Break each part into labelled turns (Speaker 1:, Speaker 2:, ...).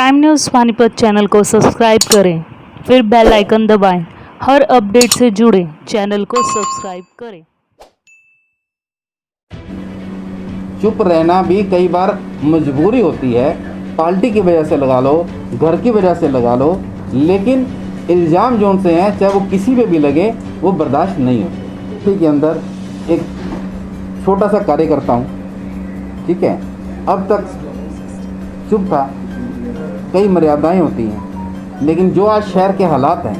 Speaker 1: Time news Panipat channel को subscribe करें, फिर बेल आइकन दबाएं। हर अपडेट से जुड़े चैनल को सब्सक्राइब करें।
Speaker 2: चुप रहना भी कई बार मजबूरी होती है, पार्टी की वजह से लगा लो, घर की वजह से लगा लो, लेकिन इल्ज़ाम जो उनसे हैं चाहे वो किसी पे भी लगे वो बर्दाश्त नहीं होते। ठीक के अंदर एक छोटा सा कार्य करता हूँ, ठीक है, अब तक चुप था, कई मर्यादाएं होती हैं, लेकिन जो आज शहर के हालात हैं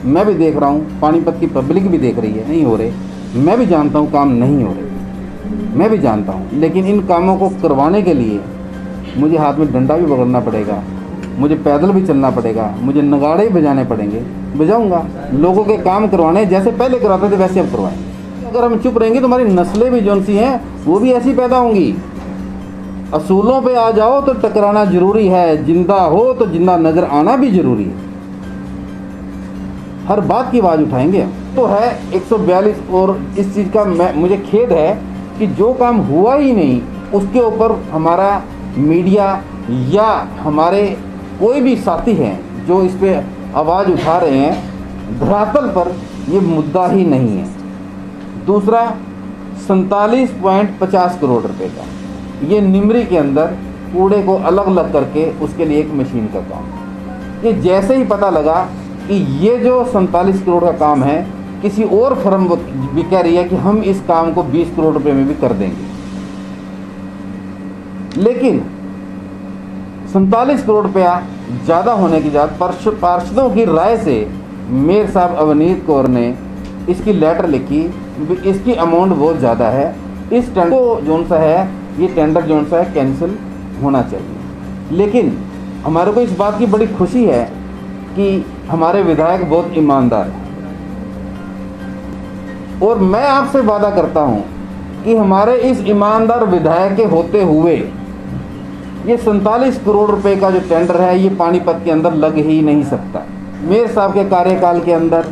Speaker 2: मैं भी देख रहा हूँ, पानीपत की पब्लिक भी देख रही है, नहीं हो रहे, मैं भी जानता हूँ काम नहीं हो रहे, मैं भी जानता हूँ, लेकिन इन कामों को करवाने के लिए मुझे हाथ में डंडा भी पकड़ना पड़ेगा, मुझे पैदल भी चलना पड़ेगा, मुझे नगाड़े भी बजाने पड़ेंगे, बजाऊंगा। लोगों के काम करवाने जैसे पहले कराते थे वैसे अब करवाएंगे। अगर हम चुप रहेंगे तो हमारी नस्लें भी जौन सी हैं वो भी ऐसी पैदा होंगी। असूलों पे आ जाओ तो टकराना जरूरी है, जिंदा हो तो जिंदा नजर आना भी जरूरी है। हर बात की आवाज़ उठाएंगे तो है 142। और इस चीज़ का मुझे खेद है कि जो काम हुआ ही नहीं उसके ऊपर हमारा मीडिया या हमारे कोई भी साथी हैं जो इस पे आवाज़ उठा रहे हैं, धरातल पर ये मुद्दा ही नहीं है। दूसरा 47.50 करोड़ रुपए का ये निमरी के अंदर कूड़े को अलग अलग करके उसके लिए एक मशीन का काम। ये जैसे ही पता लगा कि ये जो 47 करोड़ का काम है किसी और फर्म भी कह रही है कि हम इस काम को 20 करोड़ रुपए में भी कर देंगे, लेकिन 47 करोड़ रुपया ज़्यादा होने की पार्षदों की राय से मेयर साहब अवनीत कौर ने इसकी लेटर लिखी, इसकी अमाउंट बहुत ज़्यादा है, इस टेंडर को जोन सा है ये टेंडर जोन सा है कैंसिल होना चाहिए। लेकिन हमारे को इस बात की बड़ी खुशी है कि हमारे विधायक बहुत ईमानदार हैं और मैं आपसे वादा करता हूं कि हमारे इस ईमानदार विधायक के होते हुए ये 47 करोड़ रुपए का जो टेंडर है ये पानीपत के अंदर लग ही नहीं सकता। मेयर साहब के कार्यकाल के अंदर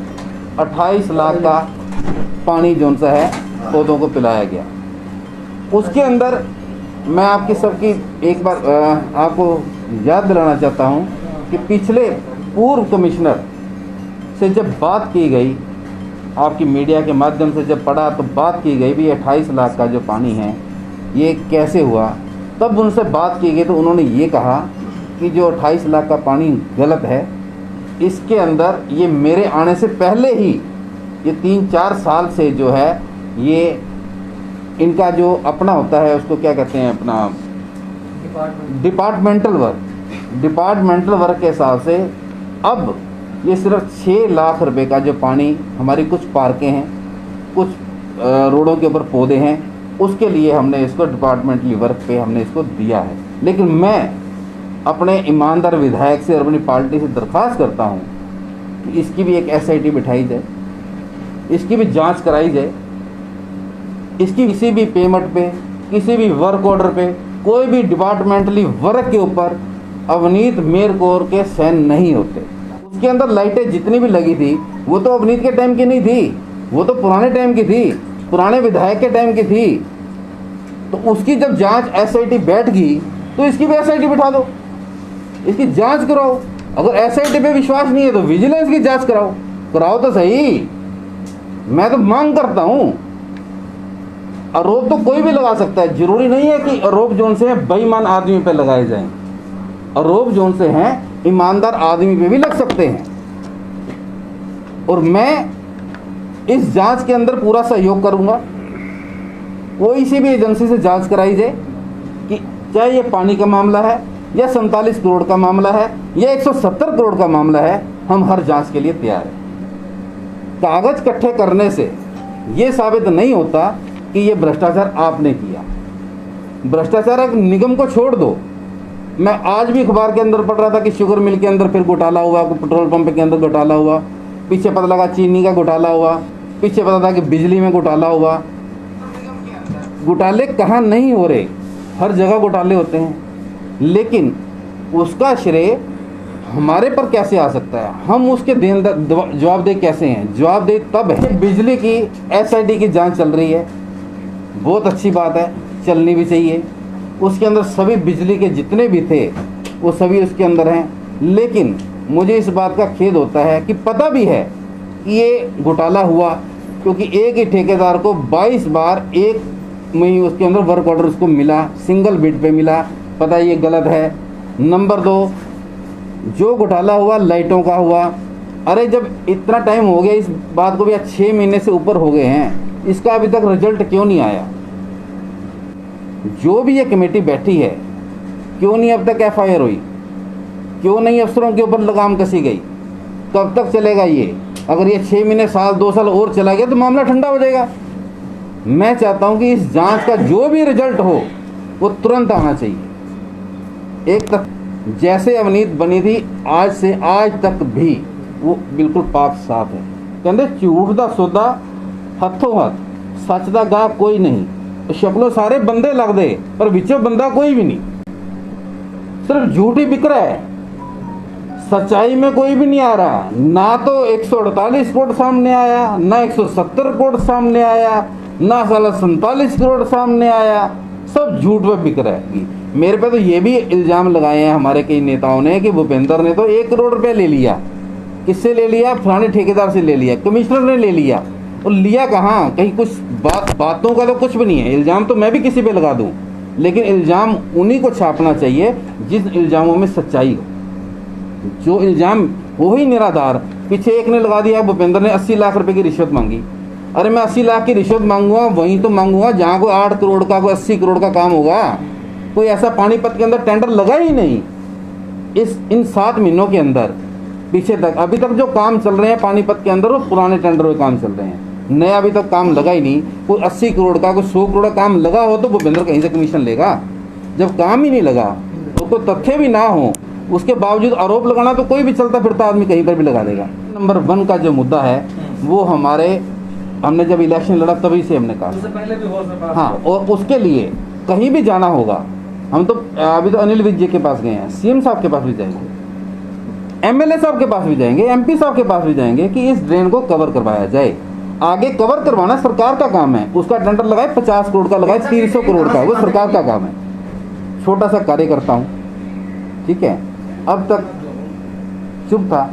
Speaker 2: 28 लाख का पानी जोन सा है पौधों को पिलाया गया। उसके अंदर मैं आपकी सबकी एक बार आपको याद दिलाना चाहता हूं कि पिछले पूर्व कमिश्नर से जब बात की गई, आपकी मीडिया के माध्यम से जब पढ़ा तो बात की गई भी 28 लाख का जो पानी है ये कैसे हुआ, तब उनसे बात की गई तो उन्होंने ये कहा कि जो 28 लाख का पानी गलत है, इसके अंदर ये मेरे आने से पहले ही ये 3-4 साल से जो है ये इनका जो अपना होता है उसको क्या कहते हैं, अपना डिपार्टमेंटल वर्क के हिसाब से अब ये सिर्फ 6 लाख रुपए का जो पानी हमारी कुछ पार्कें हैं, कुछ रोडों के ऊपर पौधे हैं, उसके लिए हमने इसको डिपार्टमेंटली वर्क पे हमने इसको दिया है। लेकिन मैं अपने ईमानदार विधायक से और अपनी पार्टी से दरख्वास्त करता हूँ कि इसकी भी एक SIT बिठाई जाए, इसकी भी जांच कराई जाए, इसकी किसी भी पेमेंट पे, किसी भी वर्क ऑर्डर पे, कोई भी डिपार्टमेंटली वर्क के ऊपर अवनीत मेयर कौर के साइन नहीं होते। उसके अंदर लाइटें जितनी भी लगी थी वो तो अवनीत के टाइम की नहीं थी, वो तो पुराने टाइम की थी, पुराने विधायक के टाइम की थी। तो उसकी जब जांच SIT बैठ गई तो इसकी भी SIT बिठा दो, इसकी जांच कराओ। अगर SIT पे विश्वास नहीं है तो विजिलेंस की जांच कराओ तो सही। मैं तो मांग करता हूं, आरोप तो कोई भी लगा सकता है, जरूरी नहीं है कि आरोप जोन से है बेईमान आदमी पे लगाए जाएं, आरोप जोन से हैं ईमानदार आदमी पे भी लग सकते हैं। और मैं इस जांच के अंदर पूरा सहयोग करूंगा, कोई सी भी एजेंसी से जांच कराई जाए कि चाहे ये पानी का मामला है या 47 करोड़ का मामला है या 170 करोड़ का मामला है, हम हर जांच के लिए तैयार हैं। कागज इकट्ठे करने से ये साबित नहीं होता कि ये भ्रष्टाचार आपने किया। भ्रष्टाचार एक निगम को छोड़ दो, मैं आज भी अखबार के अंदर पढ़ रहा था कि शुगर मिल के अंदर फिर घोटाला हुआ, पेट्रोल पंप के अंदर घोटाला हुआ, पीछे पता लगा चीनी का घोटाला हुआ, पीछे पता था कि बिजली में घोटाला हुआ। घोटाले कहाँ नहीं हो रहे, हर जगह घोटाले होते हैं, लेकिन उसका श्रेय हमारे पर कैसे आ सकता है, हम उसके जवाबदेह कैसे हैं? जवाबदेह तब है। बिजली की SIT की जांच चल रही है, बहुत अच्छी बात है, चलनी भी चाहिए। उसके अंदर सभी बिजली के जितने भी थे वो सभी उसके अंदर हैं। लेकिन मुझे इस बात का खेद होता है कि पता भी है कि ये घोटाला हुआ, क्योंकि एक ही ठेकेदार को 22 बार एक में उसके अंदर वर्क ऑर्डर उसको मिला, सिंगल बिड पे मिला। पता है ये गलत है। नंबर 2, जो घोटाला हुआ लाइटों का हुआ। अरे जब इतना टाइम हो गया इस बात को भी, 6 महीने से ऊपर हो गए हैं, इसका अभी तक रिजल्ट क्यों नहीं आया? जो भी ये कमेटी बैठी है, क्यों नहीं अब तक FIR हुई? क्यों नहीं अफसरों के ऊपर लगाम कसी गई? कब तक चलेगा ये? अगर ये 6 महीने, साल, 2 साल और चला गया तो मामला ठंडा हो जाएगा। मैं चाहता हूं कि इस जांच का जो भी रिजल्ट हो वो तुरंत आना चाहिए। एक तक जैसे अवनीत बनी थी, आज से आज तक भी वो बिल्कुल पाक साफ है। कहते झूठ दा सौदा हथों हथ, सच दा गाह कोई नहीं। शक्लों सारे बंदे लगदे पर विचों बंदा कोई भी नहीं, सिर्फ झूठ ही बिक रहा है। सच्चाई में कोई भी नहीं आ रहा। ना तो 148 करोड़ सामने आया, ना 170 करोड़ सामने आया, ना साला 47 करोड़ सामने आया। सब झूठ पे बिक रहा है। मेरे पे तो ये भी इल्जाम लगाए हैं हमारे कई नेताओं ने कि भूपेंद्र ने तो 1 करोड़ रुपये ले लिया। किससे ले लिया? फलाने ठेकेदार से ले लिया, कमिश्नर ने ले लिया। और लिया कहाँ? कहीं कुछ बातों का तो कुछ भी नहीं है। इल्जाम तो मैं भी किसी पे लगा दूं, लेकिन इल्जाम उन्हीं को छापना चाहिए जिस इल्जामों में सच्चाई हो। जो इल्जाम वो ही निराधार। पीछे एक ने लगा दिया, भूपेंद्र ने 80 लाख रुपए की रिश्वत मांगी। अरे मैं 80 लाख की रिश्वत मांगूंगा वहीं तो मांगूंगा जहाँ कोई 8 करोड़ का, कोई 80 करोड़ का काम होगा। कोई ऐसा पानीपत के अंदर टेंडर लगा ही नहीं इन 7 महीनों के अंदर। पीछे तक अभी तक जो काम चल रहे हैं पानीपत के अंदर वो पुराने टेंडर के काम चल रहे हैं, नया अभी तक काम लगा ही नहीं। कोई 80 करोड़ का, कोई 100 करोड़ का काम लगा हो तो भूपेंद्र कहीं से कमीशन लेगा। जब काम ही नहीं लगा तो कोई तथ्य भी ना हो, उसके बावजूद आरोप लगाना तो कोई भी चलता फिरता आदमी कहीं पर भी लगा देगा। नंबर 1 का जो मुद्दा है वो हमने जब इलेक्शन लड़ा तभी से हमने कहा,
Speaker 3: पहले भी हो
Speaker 2: हाँ, और उसके लिए कहीं भी जाना होगा हम तो अभी तो अनिल विज जी के पास गए हैं, CM साहब के पास भी जाएंगे, MLA साहब के पास भी जाएंगे, MP साहब के पास भी जाएंगे कि इस ड्रेन को कवर करवाया जाए। आगे कवर करवाना सरकार का काम है। उसका टेंडर लगाए 50 करोड़ का, लगाए 300 करोड़ का, वो सरकार का काम है। छोटा सा कार्य करता हूँ, ठीक है। अब तक चुप था,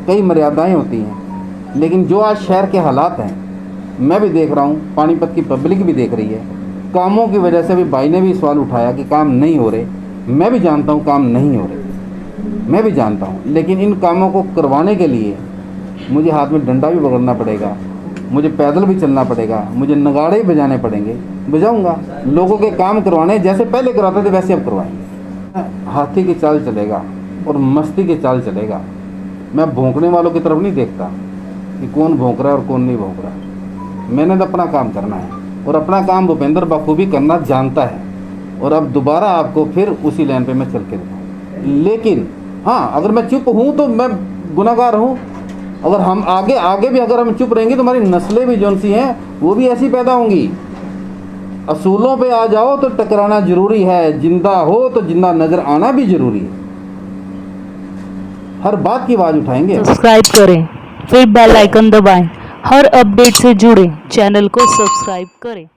Speaker 2: कई मर्यादाएं होती हैं, लेकिन जो आज शहर के हालात हैं मैं भी देख रहा हूँ, पानीपत की पब्लिक भी देख रही है। कामों की वजह से भी भाई ने भी सवाल उठाया कि काम नहीं हो रहे। मैं भी जानता हूँ काम नहीं हो रहे, मैं भी जानता हूँ, लेकिन इन कामों को करवाने के लिए मुझे हाथ में डंडा भी पकड़ना पड़ेगा, मुझे पैदल भी चलना पड़ेगा, मुझे नगाड़े भी बजाने पड़ेंगे, बजाऊंगा। लोगों के काम करवाने जैसे पहले कराते थे वैसे अब करवाएंगे। हाथी की चाल चलेगा और मस्ती की चाल चलेगा। मैं भौंकने वालों की तरफ नहीं देखता कि कौन भौंक रहा है और कौन नहीं भौंक रहा। मैंने तो अपना काम करना है और अपना काम भूपेंद्र बखूबी करना जानता है। और अब दोबारा आपको फिर उसी लाइन पे मैं चल के दिखाऊँ। लेकिन हाँ, अगर मैं चुप हूँ तो मैं गुनाहगार हूँ। अगर हम आगे भी अगर हम चुप रहेंगे तो हमारी नस्लें भी जौन सी हैं वो भी ऐसी पैदा होंगी। असूलों पे आ जाओ तो टकराना जरूरी है, जिंदा हो तो जिंदा नजर आना भी जरूरी है। हर बात की आवाज उठाएंगे।
Speaker 1: सब्सक्राइब करें, फिर बेल आइकन दबाएं। हर अपडेट से जुड़े चैनल को सब्सक्राइब करें।